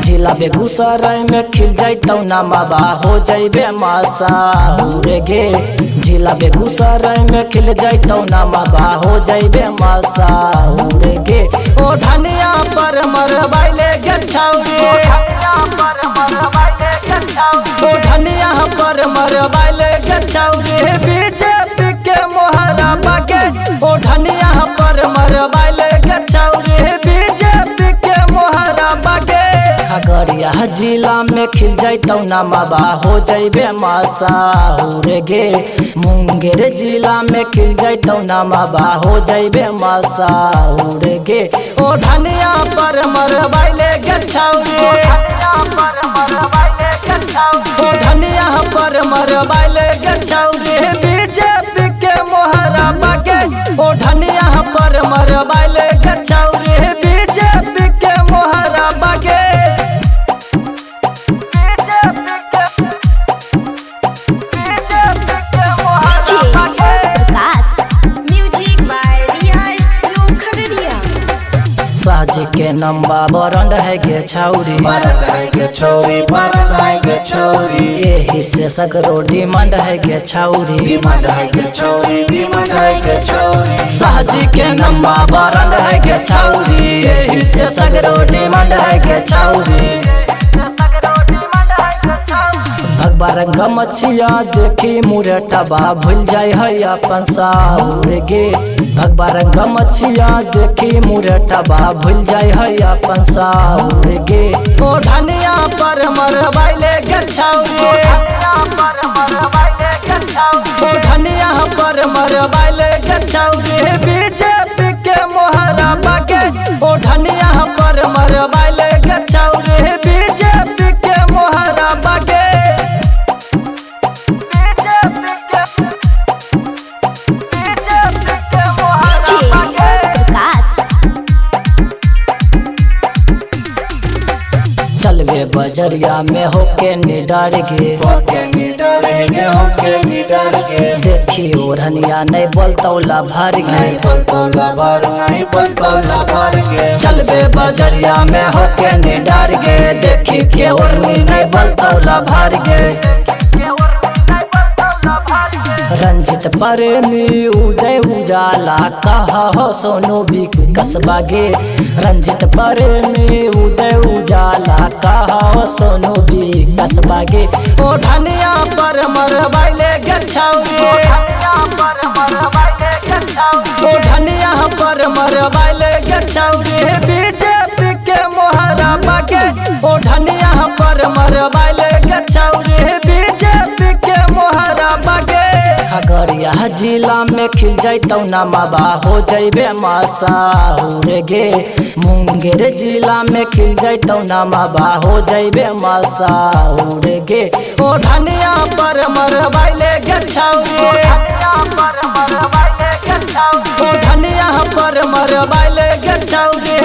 जिला बेगूसराय में खिल जाइतौ नामाबा हो जइबे मशहूर गे। जिला बेगूसराय में खिल जाइतौ नामाबा हो जइबे मशहूर गे। ओ धनिया पर मरबाइले गे छौरी, ओ धनिया पर मरबाइले गे छौरी। बीजेपी के मोहरा बागे, ओ धनिया पर मरबाइले गे छौरी। बीजेपी के मोहरा बागे। खगड़िया जिला में खिल जाइतौ नामाबा हो जइबे मशहूर गे। मुंगेर जिला में खिल जाइतौ नामाबा हो जइबे मशहूर गे। ओ धनिया पर मरबाइले गे छौरी, ओ धनिया पर मरबाइले गे छौरी। बीजेपी के मोहरा बागे, ओ धनिया पर मरबाइले गे छौरी। बीजेपी के मोहरा बागे। साजी के नंबा बरंड है गे छौरी, यही से सगरो डिमांड है गे छौरी। साजी के नंबा बरंड है गे छौरी, यही से सगरो डिमांड है गे छौरी। भगवान गमछिया देखी मुरटबा भूल जाय है अपन साउर गे। भगवान गमछिया देखी मुरटबा भूल जाय है अपन साउर गे। ओ धनिया पर मरबाइले गे छौरी, ओ धनिया पर मरबाइले गे छौरी। बीजेपी के मोहरा बागे, ओ धनिया पर मरबाइले गे छौरी। बीजेपी के मोहरा बागे। चलबे बजरिया में होके निडर गे, देखी ओढ़निया नहीं बोलतौला भर गे। चलबे बजरिया में होके निडर गे, देखी के ओढ़नी नहीं बोलतौला भर गे। रंजित प्रेमी उदय उजाला कहा हो सोनू भी कसबा गे। रंजित प्रेमी उदय उजाला कहा हो सोनू भी कसबा गे। ओ धनिया पर मरबाइले गे छौरी, ओ धनिया पर मरबाइले गे छौरी। बीजेपी के मोहरा बागे, ओ धनिया पर मरबाइले गे छौरी। बीजेपी के मोहरा बागे। खगड़िया जिला में खिल जाइतौ नामाबा हो जइबे मशहूर गे। मुंगेर जिला में खिल जाइतौ नामाबा हो जइबे मशहूर गे। ओ धनिया पर मरबाइले गे छौरी, ओ धनिया पर मरबाइले गे छौरी।